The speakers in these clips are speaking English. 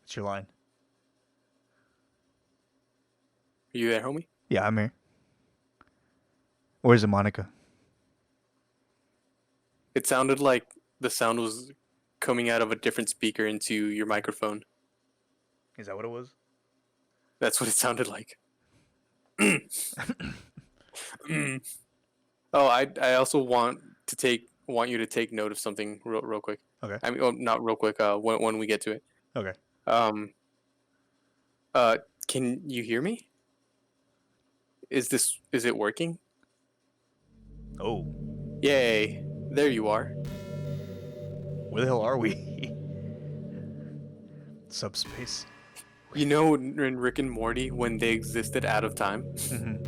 What's your line? Are you there, homie? Yeah, I'm here. Where's the Monica? It sounded like the sound was coming out of a different speaker into your microphone. Is that what it was? That's what it sounded like. Oh, I also want you to take note of something real quick. Okay. I mean, not real quick. When we get to it. Okay. Um. Can you hear me? Is it working? Oh, Yay! There you are. where the hell are we? Subspace. You know in Rick and Morty when they existed out of time Mm-hmm.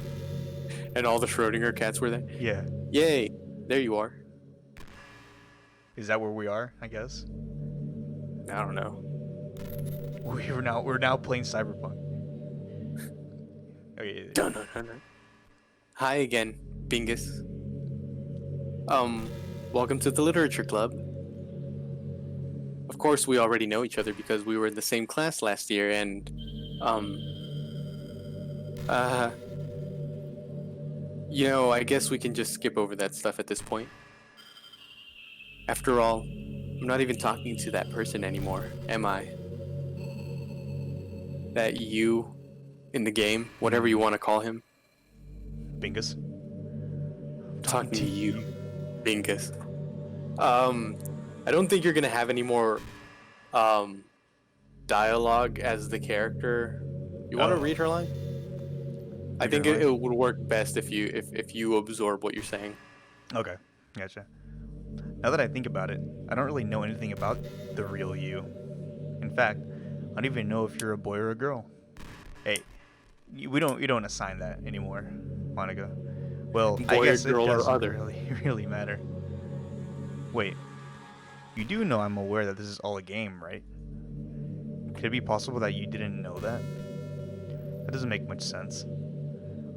and all the Schrodinger cats were there? Yeah. Yay! There you are. Is that where we are? I guess. I don't know. We're now playing Cyberpunk. Okay. Dun, dun, dun, dun. Hi again, Bingus. Um, Welcome to the Literature Club. Of course, we already know each other because we were in the same class last year, and um, uh, I guess we can just skip over that stuff at this point. After all, I'm not even talking to that person anymore, am I? That you in the game, whatever you want to call him. Bingus. Talking to you, Bingus. I don't think you're gonna have any more um dialogue as the character. You want to Oh. read her line? I Read her think line? it would work best if you absorb what you're saying. Okay. Gotcha. Now that I think about it, I don't really know anything about the real you. In fact, I don't even know if you're a boy or a girl. Hey, we don't assign that anymore, Monica. Well, I Boy or guess it girl or doesn't other. really matter. Wait, you do know I'm aware that this is all a game, right? Could it be possible that you didn't know that? That doesn't make much sense.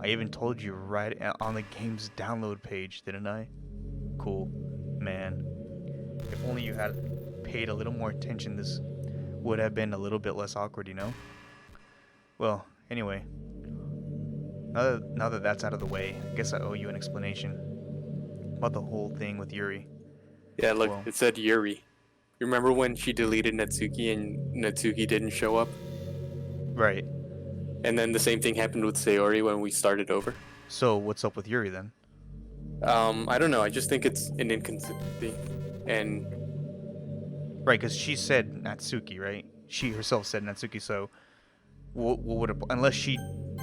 I even told you right on the game's download page, didn't I? Cool. Man, if only you had paid a little more attention, this would have been a little bit less awkward, you know? Well, anyway, now that that's out of the way, I guess I owe you an explanation about the whole thing with Yuri. Yeah, look, Well, it said Yuri. You remember when she deleted Natsuki and Natsuki didn't show up? right. And then the same thing happened with Sayori when we started over. So, what's up with Yuri then? I don't know. I just think it's an inconsistency, and Right, because she said Natsuki, right? She herself said Natsuki, so what would it, unless she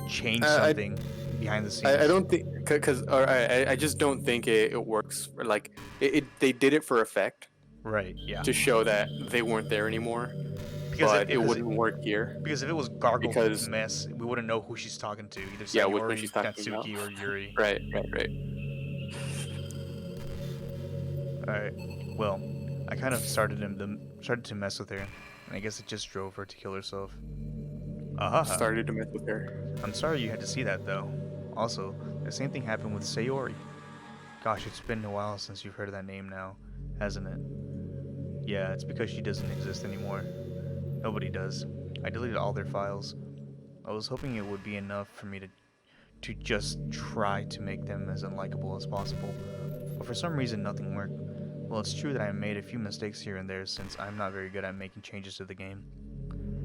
changed I something behind the I scenes? don't think because I just don't think it works. Like they did it for effect Right, yeah. to show that they weren't there anymore, Because but it wouldn't work here because if it was Gargle because Mess, we wouldn't know who she's talking to, either yeah, what she's Sayori, talking about. Natsuki, or Yuri. Right. Alright. Well, I kind of started to mess with her, and I guess it just drove her to kill herself. Aha. Started to mess with her. I'm sorry you had to see that though. Also, the same thing happened with Sayori. Gosh, it's been a while since you've heard of that name now, hasn't it? Yeah, it's because she doesn't exist anymore. Nobody does. I deleted all their files. I was hoping it would be enough for me to just try to make them as unlikable as possible. But for some reason nothing worked. Well, it's true that I made a few mistakes here and there since I'm not very good at making changes to the game.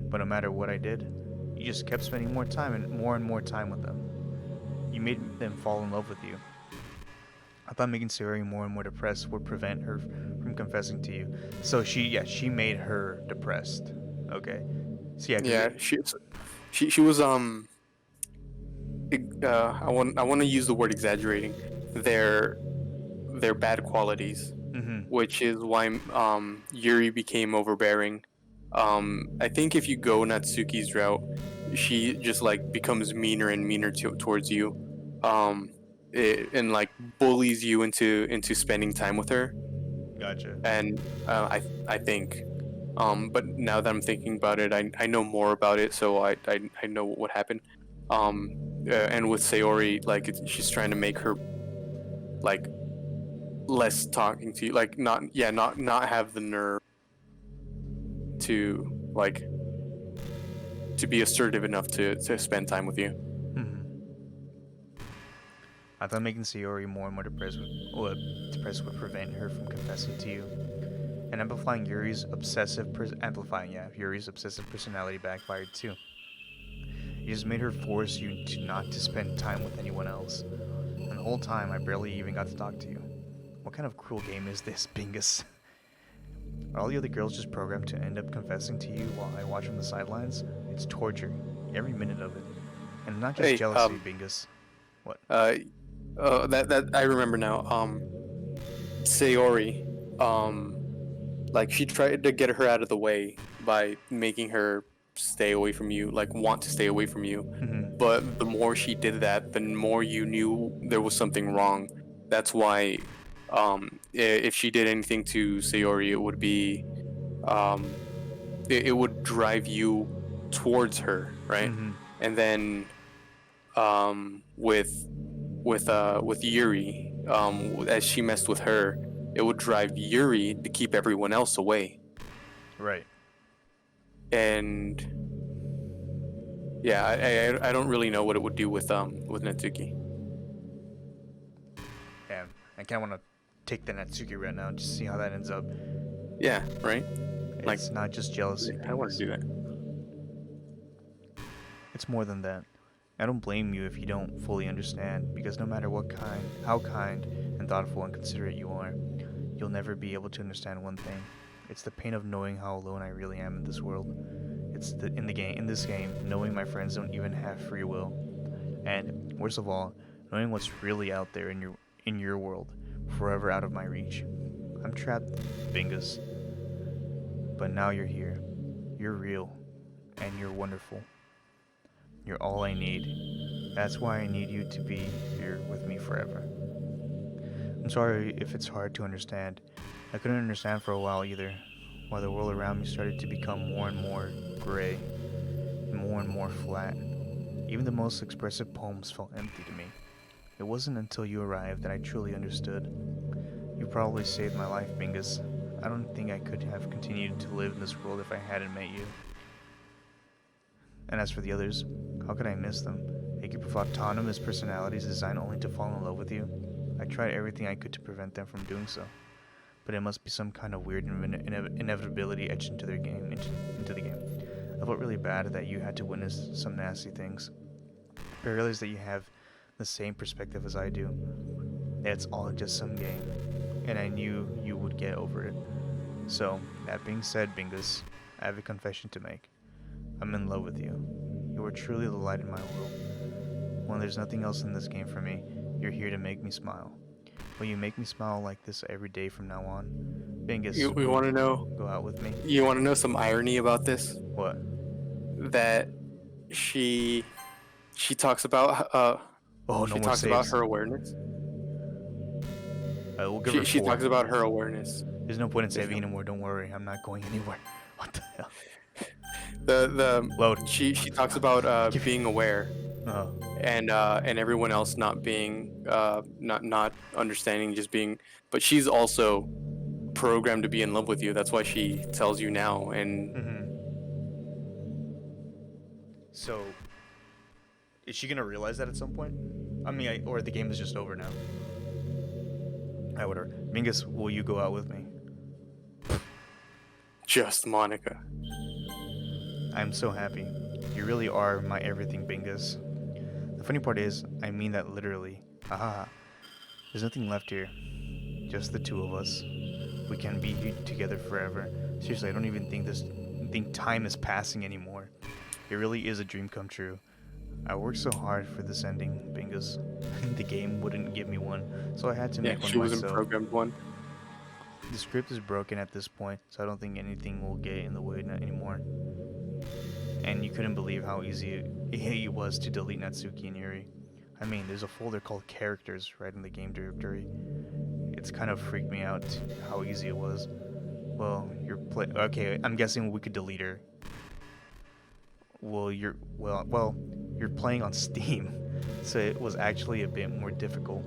But no matter what I did, you just kept spending more and more time with them. You made them fall in love with you. I thought making Sayori more and more depressed would prevent her from confessing to you. So she made her depressed. Okay. So yeah, Yeah, she was I want to use the word exaggerating their bad qualities, mm-hmm. which is why Yuri became overbearing. I think if you go Natsuki's route, she just like becomes meaner and meaner towards you, and like bullies you into spending time with her. Gotcha. And I think, but now that I'm thinking about it, I know more about it, so I know what happened. And with Sayori, like she's trying to make her like less talking to you, like not have the nerve to like to be assertive enough to spend time with you. Hmm. I thought making Sayori more and more depressed would prevent her from confessing to you. And amplifying Yuri's Yuri's obsessive personality backfired too. You just made her force you to not to spend time with anyone else. And the whole time, I barely even got to talk to you. What kind of cruel game is this, Bingus? Are all the other girls just programmed to end up confessing to you while I watch from the sidelines? It's torture, every minute of it. And not just Hey, jealousy, Bingus. What? that I remember now. Sayori, like she tried to get her out of the way by making her stay away from you, like want to stay away from you. Mm-hmm. But the more she did that, the more you knew there was something wrong. That's why, if she did anything to Sayori, it would be, it would drive you towards her, right? Mm-hmm. And then, with Yuri, as she messed with her, it would drive Yuri to keep everyone else away. Right. And yeah, I don't really know what it would do with Natsuki. Yeah, I kind of want to take the Natsuki right now and just see how that ends up. Yeah, right. It's not just jealousy. I want to do that. It's more than that. I don't blame you if you don't fully understand, because no matter how kind and thoughtful and considerate you are, you'll never be able to understand one thing. It's the pain of knowing how alone I really am in this world. It's in this game, knowing my friends don't even have free will, and worst of all, knowing what's really out there in your world, forever out of my reach. I'm trapped, Bingus. But now you're here. You're real, and you're wonderful. You're all I need. That's why I need you to be here with me forever. I'm sorry if it's hard to understand. I couldn't understand for a while either, while the world around me started to become more and more gray, and more flat. Even the most expressive poems felt empty to me. It wasn't until you arrived that I truly understood. You probably saved my life, Bingus. I don't think I could have continued to live in this world if I hadn't met you. And as for the others, how could I miss them? A group of autonomous personalities designed only to fall in love with you? I tried everything I could to prevent them from doing so. But it must be some kind of weird inevitability etched into the game. I felt really bad that you had to witness some nasty things. But I realized that you have the same perspective as I do. That it's all just some game. And I knew you would get over it. So, that being said, Bingus, I have a confession to make. I'm in love with you. You are truly the light in my world. When there's nothing else in this game for me, you're here to make me smile. Will you make me smile like this every day from now on? Bingus, We want to know. go out with me? You want to know some irony about this? What? That she talks about Oh, she no more talks about saves. her awareness. We'll give her She 4. talks about her awareness. There's no point in saving anymore. Don't worry. I'm not going anywhere. What the hell? The Load. she talks about being aware Oh. and everyone else not being not understanding, just being, but she's also programmed to be in love with you. That's why she tells you now. And Mm-hmm. So, is she gonna realize that at some point? I mean, or the game is just over now? I whatever. Mingus, will you go out with me? just Monica. I'm so happy. You really are my everything, Bingus. The funny part is, I mean that literally. Haha. There's nothing left here. Just the two of us. We can be here together forever. Seriously, I don't even think time is passing anymore. It really is a dream come true. I worked so hard for this ending, Bingus. The game wouldn't give me one, so I had to make one She wasn't myself. programmed one. The script is broken at this point, so I don't think anything will get in the way anymore. And you couldn't believe how easy it was to delete Natsuki and Yuri. I mean, there's a folder called characters right in the game directory. It's kind of freaked me out how easy it was. Well, okay, I'm guessing we could delete her. Well, you're playing on Steam, so it was actually a bit more difficult.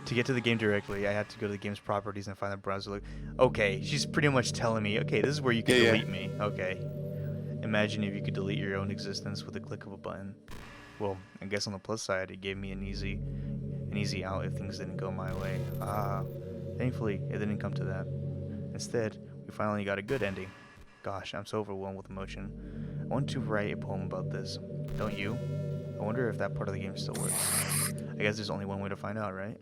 To get to the game directly, I had to go to the game's properties and find the browser. Okay, she's pretty much telling me, okay, this is where you can delete me. Okay. Imagine if you could delete your own existence with a click of a button. Well, I guess on the plus side, it gave me an easy out if things didn't go my way. Thankfully, it didn't come to that. Instead, we finally got a good ending. Gosh, I'm so overwhelmed with emotion. I want to write a poem about this. Don't you? I wonder if that part of the game still works. I guess there's only one way to find out, right?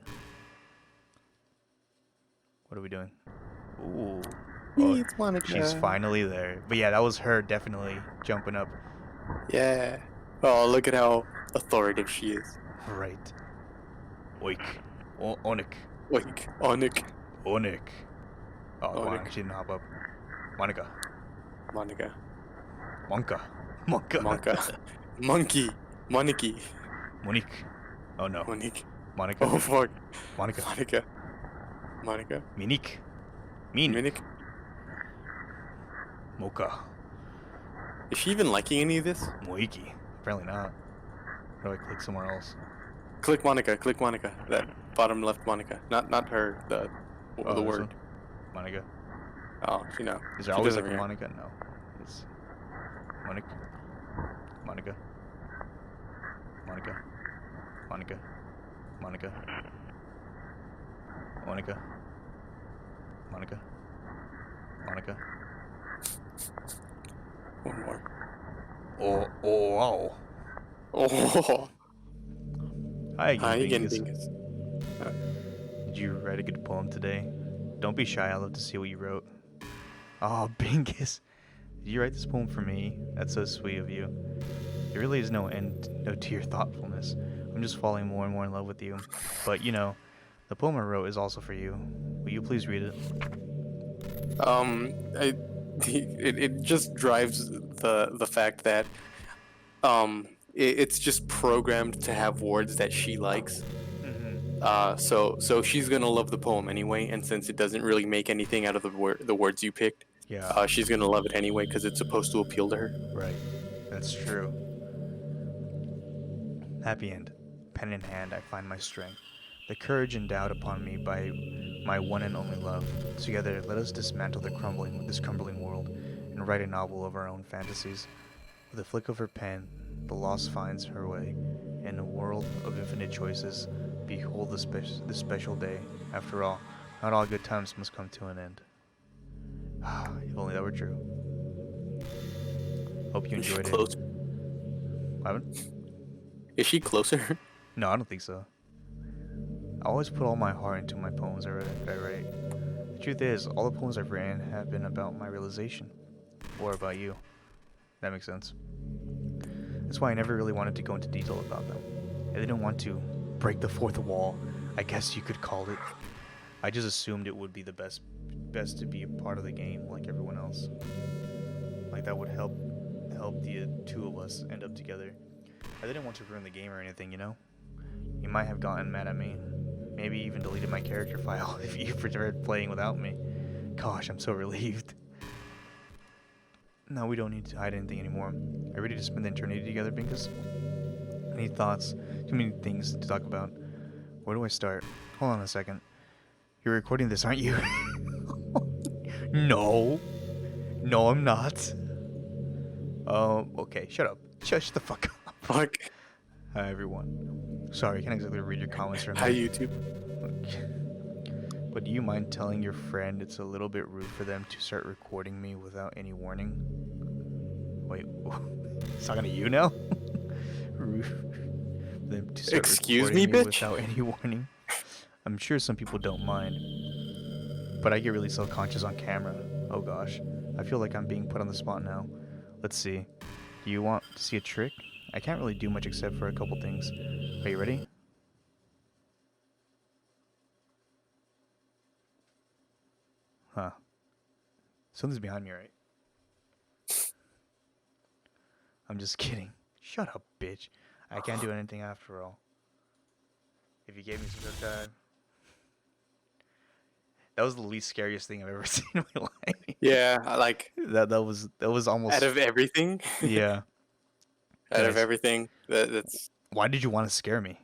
What are we doing? Ooh. Oh, It's Monica. she's finally there. But yeah, that was her definitely jumping up. Yeah. Oh, look at how authoritative she is. Right. Oik. Onik. Like, Onik. Onik. Oh, come on. Onik. She didn't hop up. Monica. Monica. Monka. Monka. Monka. Monkey. Moniki. Monique. Oh no. Monique. Monica. Oh fuck. Monica. Monica. Monica. Minique. Min. Minik. Mocha. Is she even liking any of this? Moiki. Apparently not. How do I click somewhere else? Click Monica. Click Monica. That bottom left Monica. Not her. The Oh, the this word. one? Monica. Oh, you know. Is there She always does like a everything. Monica? No. It's Monica. Monica. Monica. Monica. Monica. Monica. Monica. Monica. One more. Oh, wow. Oh. Hi again, Hi again, Bingus. Dingus. Did you write a good poem today? Don't be shy, I'd love to see what you wrote. Oh, Bingus. Did you write this poem for me? That's so sweet of you. There really is no end to your thoughtfulness. I'm just falling more and more in love with you. But, you know, the poem I wrote is also for you. Will you please read it? It just drives the fact that it's just programmed to have words that she likes. So she's gonna love the poem anyway, and since it doesn't really make anything out of the words you picked, Yeah, she's gonna love it anyway because it's supposed to appeal to her. right. That's true. Happy end. Pen in hand, I find my strength. The courage endowed upon me by my one and only love. Together, let us dismantle this crumbling world and write a novel of our own fantasies. With a flick of her pen, the lost finds her way. In a world of infinite choices, behold this special day. After all, not all good times must come to an end. If only that were true. Hope you Is she enjoyed it. close? What happened? Is she closer? No, I don't think so. I always put all my heart into my poems I write. The truth is, all the poems I've written have been about my realization. Or about you. That makes sense. That's why I never really wanted to go into detail about them. I didn't want to break the fourth wall, I guess you could call it. I just assumed it would be the best to be a part of the game like everyone else. Like that would help the two of us end up together. I didn't want to ruin the game or anything, you know? You might have gotten mad at me. Maybe even deleted my character file if you preferred playing without me. Gosh, I'm so relieved. No, we don't need to hide anything anymore. Are you ready to spend the eternity together, Binkus? Any thoughts? Too many things to talk about. Where do I start? Hold on a second. You're recording this, aren't you? No. No, I'm not. Oh, okay. Shut up. Shut the fuck up. Fuck. Hi, everyone. Sorry, I can't exactly read your comments from Hi, here. YouTube. But do you mind telling your friend it's a little bit rude for them to start recording me without any warning? Wait, it's talking to you now? Rude for them to start Excuse recording me, bitch? without any warning. I'm sure some people don't mind, but I get really self-conscious on camera. Oh gosh, I feel like I'm being put on the spot now. Let's see. Do you want to see a trick? I can't really do much except for a couple things. Are you ready? Huh. Something's behind me, right? I'm just kidding. Shut up, bitch. I can't do anything after all. If you gave me some time. That was the least scariest thing I've ever seen in my life. Yeah, I like That was almost out of everything. yeah. Out of Guys, everything, that's why did you want to scare me?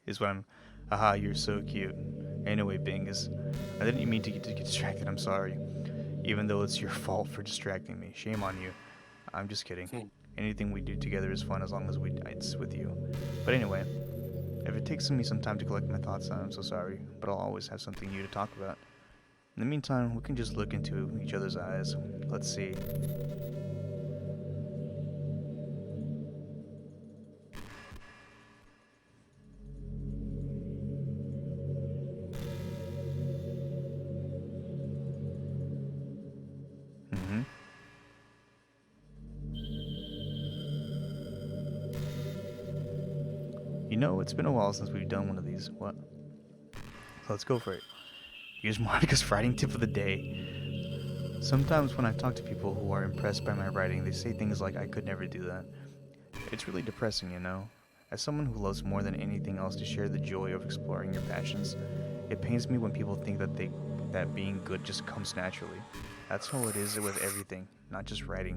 Is what I'm. Haha, you're so cute. Anyway, Bingus, I didn't mean to get distracted. I'm sorry. Even though it's your fault for distracting me. Shame on you. I'm just kidding. Hmm. Anything we do together is fun as long as it's with you. But anyway, if it takes me some time to collect my thoughts, I'm so sorry, but I'll always have something new to talk about. In the meantime, we can just look into each other's eyes. Let's see. Mm-hmm. You know, it's been a while since we've done one of these. What? So let's go for it. Here's Monica's writing tip of the day. Sometimes when I talk to people who are impressed by my writing, they say things like, I could never do that. It's really depressing, you know? As someone who loves more than anything else to share the joy of exploring your passions, it pains me when people think that being good just comes naturally. That's how it is with everything, not just writing.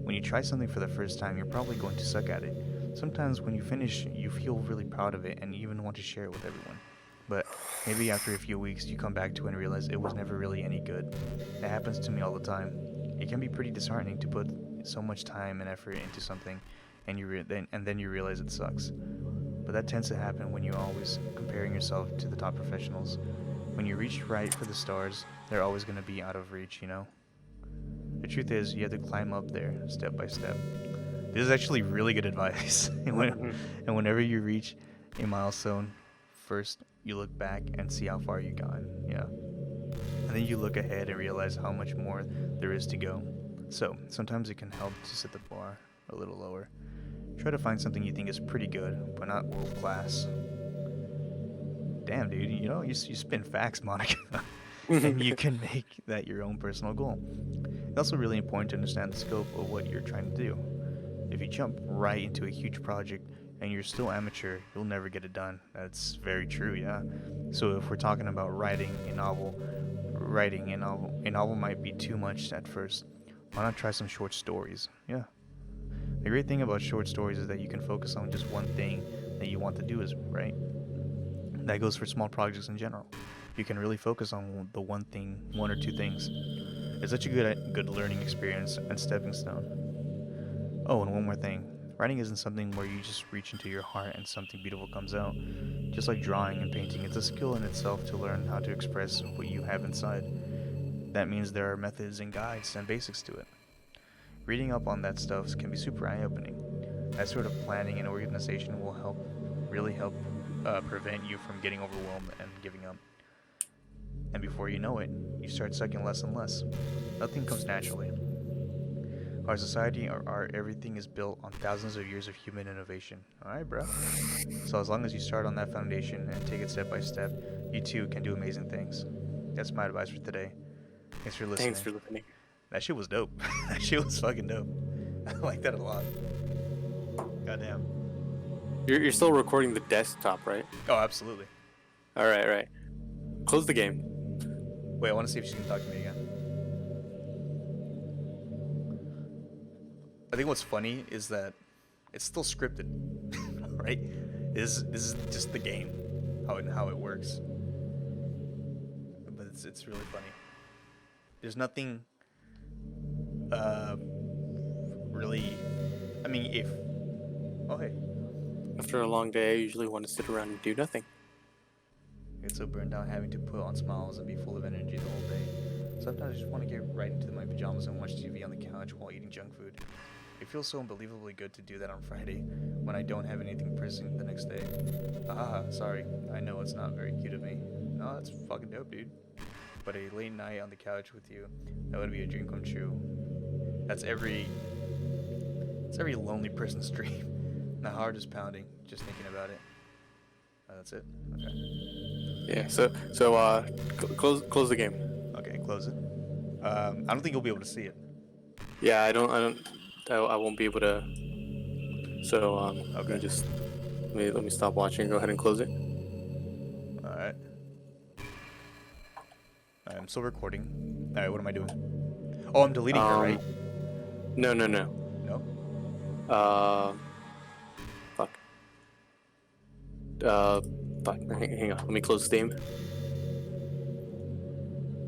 When you try something for the first time, you're probably going to suck at it. Sometimes when you finish, you feel really proud of it and even want to share it with everyone. But maybe after a few weeks, you come back to it and realize it was never really any good. That happens to me all the time. It can be pretty disheartening to put so much time and effort into something, and then you realize it sucks. But that tends to happen when you're always comparing yourself to the top professionals. When you reach right for the stars, they're always going to be out of reach, you know? The truth is, you have to climb up there step by step. This is actually really good advice. And whenever you reach a milestone, first you look back and see how far you've gone. Yeah. And then you look ahead and realize how much more there is to go. So, sometimes it can help to set the bar a little lower. Try to find something you think is pretty good, but not world class. Damn, dude, you know, you spin facts, Monica. And you can make that your own personal goal. It's also really important to understand the scope of what you're trying to do. If you jump right into a huge project and you're still amateur, you'll never get it done. That's very true, yeah. So if we're talking about writing a novel, a novel might be too much at first. Why not try some short stories? Yeah. The great thing about short stories is that you can focus on just one thing that you want to do, is right. That goes for small projects in general. You can really focus on the one or two things. It's such a good learning experience and stepping stone. Oh, and one more thing. Writing isn't something where you just reach into your heart and something beautiful comes out. Just like drawing and painting, it's a skill in itself to learn how to express what you have inside. That means there are methods and guides and basics to it. Reading up on that stuff can be super eye-opening. That sort of planning and organization will really help prevent you from getting overwhelmed and giving up. And before you know it, you start sucking less and less. Nothing comes naturally. Our society, our art, everything is built on thousands of years of human innovation. Alright, bro? So as long as you start on that foundation and take it step by step, you too can do amazing things. That's my advice for today. Thanks for listening. Thanks for listening. That shit was dope. That shit was fucking dope. I like that a lot. Goddamn. You're still recording the desktop, right? Oh, absolutely. All right. Close the game. Wait, I want to see if she can talk to me again. I think what's funny is that it's still scripted, right? This is just the game, how it works. But it's really funny. There's nothing really. I mean, if hey, After a long day, I usually want to sit around and do nothing. I get so burned out having to put on smiles and be full of energy the whole day. Sometimes I just want to get right into my pajamas and watch TV on the couch while eating junk food. It feels so unbelievably good to do that on Friday, when I don't have anything pressing the next day. Sorry. I know it's not very cute of me. No, that's fucking dope, dude. But a late night on the couch with you, that would be a dream come true. It's every lonely person's dream. My heart is pounding just thinking about it. That's it. Okay. Yeah. So close the game. Okay, close it. I don't think you'll be able to see it. Yeah, I won't be able to. So Okay. let me stop watching. Go ahead and close it. All right. I'm still recording. All right. What am I doing? Oh, I'm deleting her, right? No. No. Fuck. Fuck. Hang on. Let me close Steam.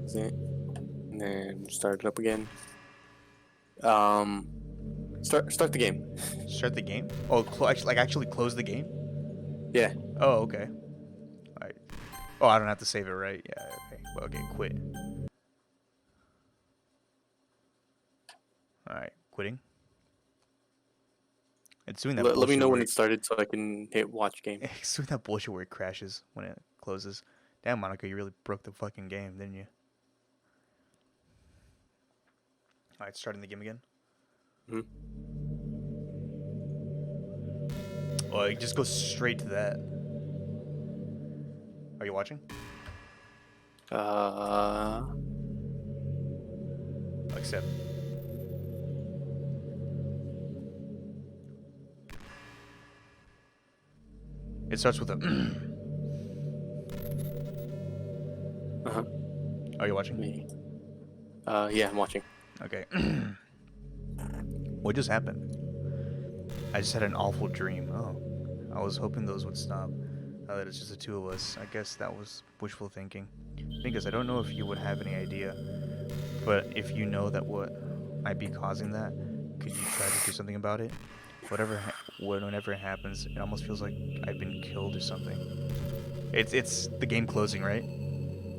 See it? And then start it up again. Start the game. Start the game? Oh, actually close the game? Yeah. Oh, okay. Alright. Oh, I don't have to save it, right? Yeah, okay. Well, okay, quit. Alright, quitting. It's doing that Let me bullshit know when where it started so I can hit watch game. it's doing that bullshit where it crashes when it closes. Damn, Monica, you really broke the fucking game, didn't you? Alright, starting the game again. Mhm. Oh, it just goes straight to that. Are you watching? Accept. It starts with a. Uh-huh. Are you watching? Me. Yeah, I'm watching. Okay. What just happened? I just had an awful dream. Oh, I was hoping those would stop. Now that it's just the two of us, I guess that was wishful thinking. Because I don't know if you would have any idea, but if you know that what might be causing that, could you try to do something about it? Whenever it happens, it almost feels like I've been killed or something. It's the game closing, right?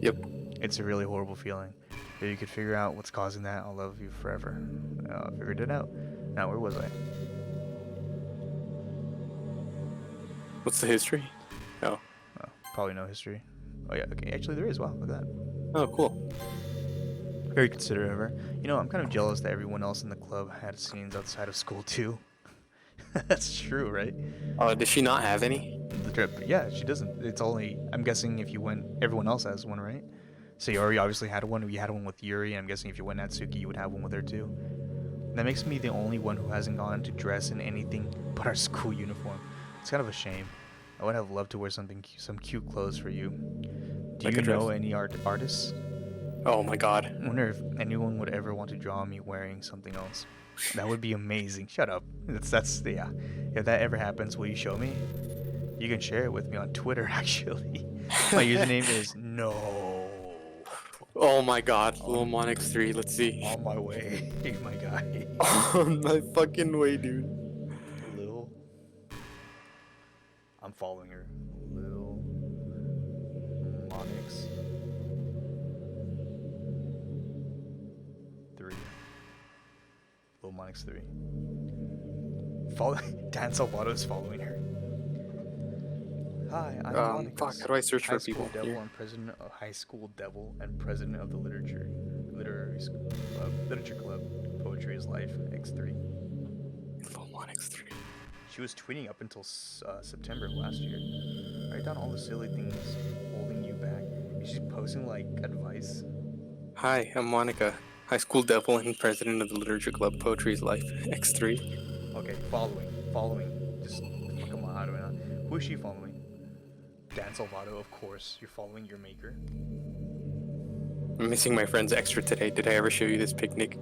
Yep. It's a really horrible feeling. If you could figure out what's causing that, I'll love you forever. I figured it out. Now, where was I? What's the history? Oh. Oh, probably no history. Oh yeah, okay. Actually, there is. Wow, look at that. Oh, cool. Very considerate of her. You know, I'm kind of jealous that everyone else in the club had scenes outside of school too. That's true, right? Does she not have any? The trip. Yeah, she doesn't. It's only. I'm guessing if you went, everyone else has one, right? Sayori obviously had one. You had one with Yuri. I'm guessing if you went Natsuki, you would have one with her too. That makes me the only one who hasn't gone to dress in anything but our school uniform. It's kind of a shame. I would have loved to wear some cute clothes for you. Do Like you a dress? know any artists? Oh my god. I wonder if anyone would ever want to draw me wearing something else. That would be amazing. Shut up. That's yeah. If that ever happens, will you show me? You can share it with me on Twitter. Actually, my username is no. Oh my god. Lil Monix 3, let's see. On my way, my guy. On my fucking way, dude. Lil. I'm following her. Lil Monix 3. Lil Monix 3. Follow. Dan Salvato is following her. Hi, I'm Monix. Fuck, how do I search High for school people devil here? and president of High School Devil and president of the Literature Club. Poetry is Life X3. Lil Monix 3. She was tweeting up until September of last year. Write down all the silly things holding you back. She's posting like advice. Hi, I'm Monica. High school devil and president of the Literature Club. Poetry is Life X3. Okay, following. Just come on, how do I not? Who is she following? Dan Salvato, of course. You're following your maker. I'm missing my friend's extra today. Did I ever show you this picnic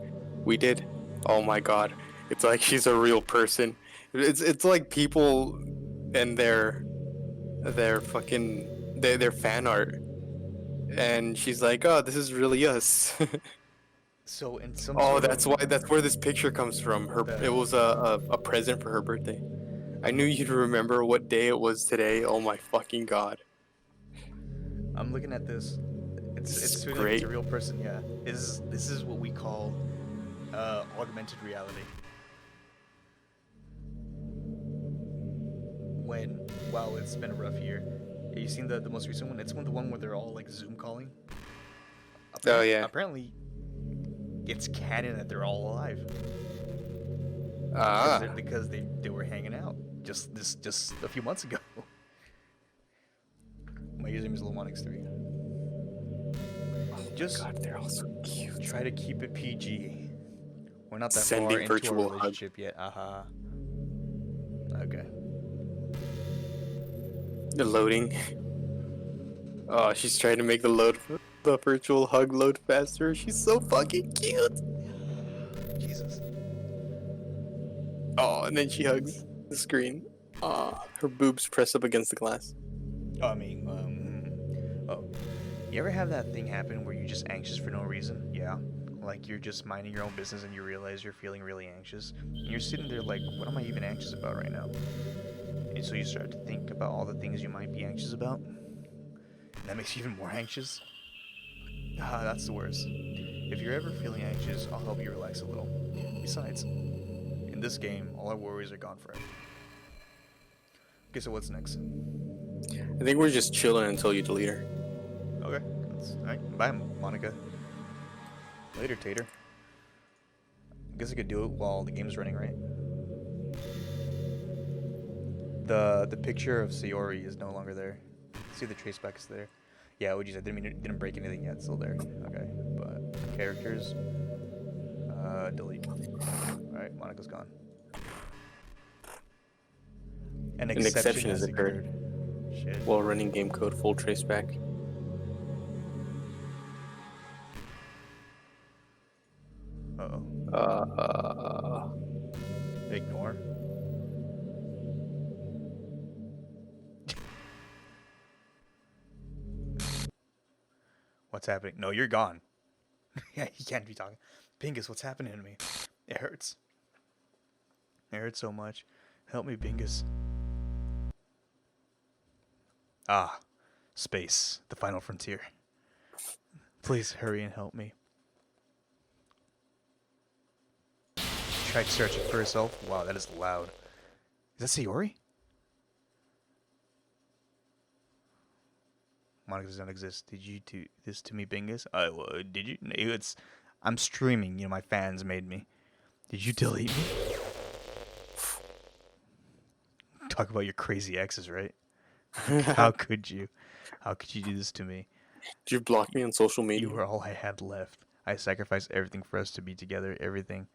we did? Oh my god. It's like she's a real person. It's like people and their fucking their fan art. And she's like, "Oh, this is really us." So in some. Oh, sort that's of, why. That's where this picture comes from. It was a present for her birthday. I knew you'd remember what day it was today. Oh my fucking god. I'm looking at this. This is It's great. It's a real person. Yeah. This is what we call augmented reality. Wow, it's been a rough year. Yeah, you seen the most recent one? It's the one where they're all like Zoom calling. Oh yeah. Apparently, it's canon that they're all alive. Ah. Because they were hanging out just a few months ago. My username is Lomonix3. Just God, they're all so cute. try to keep it PG. We're not that Sending far into virtual our hug. relationship yet. Aha. Okay. The loading. Oh, she's trying to make the virtual hug load faster. She's so fucking cute. Jesus. Oh, and then she hugs the screen. Her boobs press up against the glass. I mean, oh. You ever have that thing happen where you're just anxious for no reason? Yeah. Like you're just minding your own business and you realize you're feeling really anxious. And you're sitting there like, what am I even anxious about right now? And so you start to think about all the things you might be anxious about. And that makes you even more anxious. Ah, that's the worst. If you're ever feeling anxious, I'll help you relax a little. Besides, in this game, all our worries are gone forever. Okay, so what's next? I think we're just chilling until you delete her. Okay, alright. Bye, Monica. Later, Tater. I guess I could do it while the game's running, right? The picture of Sayori is no longer there. See, the traceback is there. Yeah, what you said, didn't break anything yet, still there. Okay, but characters, delete. Alright, Monica's gone. An An exception exception has has occurred. occurred. Shit. While running game code full traceback. Uh-oh. Ignore. What's happening? No, you're gone. Yeah, you can't be talking. Bingus, what's happening to me? It hurts. It hurts so much. Help me, Bingus. Ah, space, the final frontier. Please hurry and help me. She tried searching for herself. Wow, that is loud. Is that Sayori? Monica does not exist. Did you do this to me, Bingus? Did you? It's. I'm streaming. You know, my fans made me. Did you delete me? Talk about your crazy exes, right? How could you? How could you do this to me? Did you block me on social media? You were all I had left. I sacrificed everything for us to be together. Everything.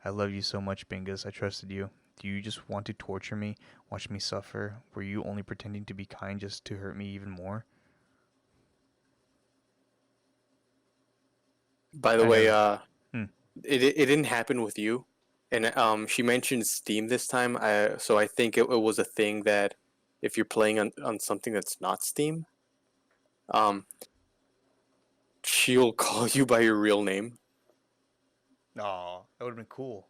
I love you so much, Bingus. I trusted you. Do you just want to torture me? Watch me suffer? Were you only pretending to be kind just to hurt me even more? By the I way, never. it didn't happen with you, and she mentioned Steam this time. So I think it was a thing that if you're playing on something that's not Steam, um, she'll call you by your real name. Aw, that would have been cool.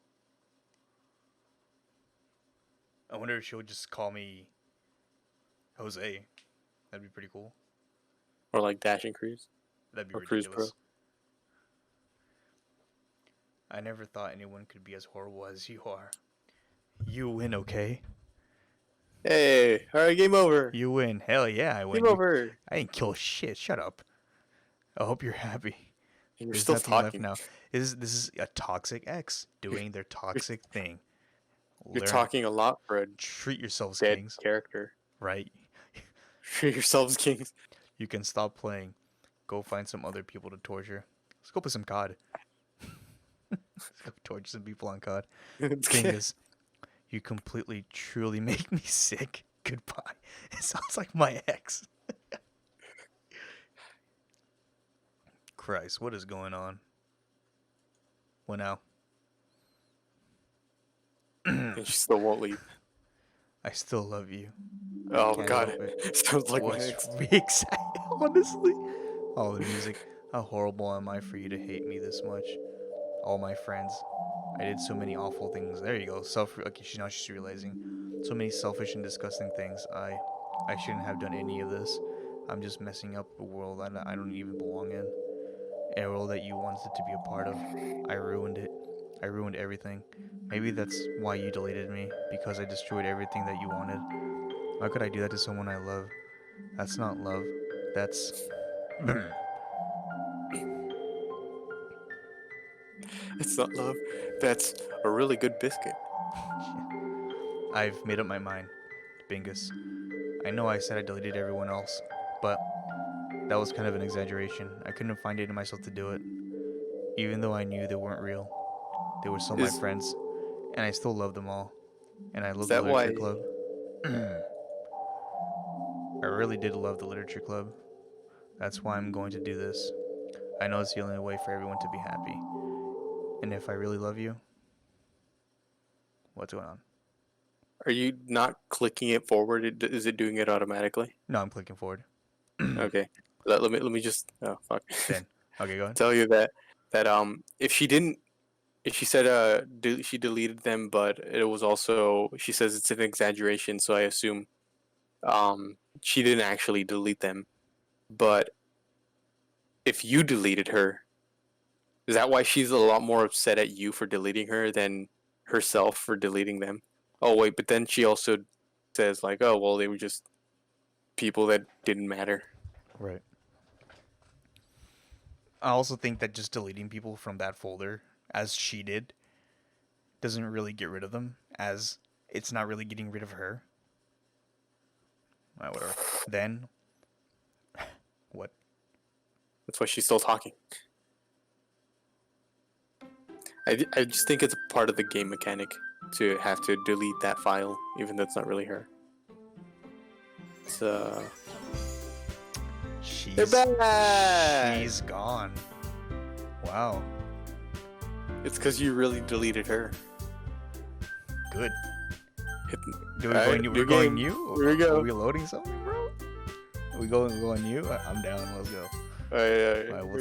I wonder if she'll just call me Jose. That'd be pretty cool. Or like Dash and Cruise. That'd be Or Cruise Pro. ridiculous. I never thought anyone could be as horrible as you are. You win, okay? Hey, alright, game over. You win. Hell yeah, I win. Game over. I didn't kill shit. Shut up. I hope you're happy. You're There's still nothing left talking. now. This is a toxic ex doing their toxic thing. You're Learn. talking a lot for a Treat yourselves, dead kings. character. Right? Treat yourselves, kings. You can stop playing. Go find some other people to torture. Let's go play some COD. Let's go torture some people on COD. Thing is, you completely, truly make me sick. Goodbye. It sounds like my ex. Christ, what is going on? What now? And she still won't leave. I still love you. Oh Can't god, help it. sounds like my Was ex. really excited, honestly. All the music. How horrible am I for you to hate me this much? All my friends. I did so many awful things. There you go. Okay, she's realizing. So many selfish and disgusting things. I shouldn't have done any of this. I'm just messing up a world I don't even belong in. A world that you wanted to be a part of. I ruined it. I ruined everything. Maybe that's why you deleted me, because I destroyed everything that you wanted. How could I do that to someone I love? That's not love. That's... It's not love. That's a really good biscuit. I've made up my mind, Bingus. I know I said I deleted everyone else, but that was kind of an exaggeration. I couldn't find it in myself to do it, even though I knew they weren't real. They were still my Is friends, and I still love them all. And I is love the that why? literature club. I really did love the literature club. That's why I'm going to do this. I know it's the only way for everyone to be happy. And if I really love you, what's going on? Are you not clicking it forward? Is it doing it automatically? No, I'm clicking forward. Okay. Let me just. Oh fuck. Then, okay, go ahead. Tell you that that if she didn't, if she said she deleted them, but it was also, she says it's an exaggeration, so I assume she didn't actually delete them. But if you deleted her, is that why she's a lot more upset at you for deleting her than herself for deleting them? Oh wait, but then she also says like, oh well, they were just people that didn't matter. Right. I also think that just deleting people from that folder, as she did, doesn't really get rid of them, as it's not really getting rid of her. Whatever. Then, what? That's why she's still talking. I just think it's a part of the game mechanic to have to delete that file, even though it's not really her. It's they're back. She's gone. Wow. It's because you really deleted her. Good. Hit, Do we Alright, going? new We're going game. new. Here we go. Are we loading something, bro? We going new? I'm down. Let's go. Alright, Alright, we'll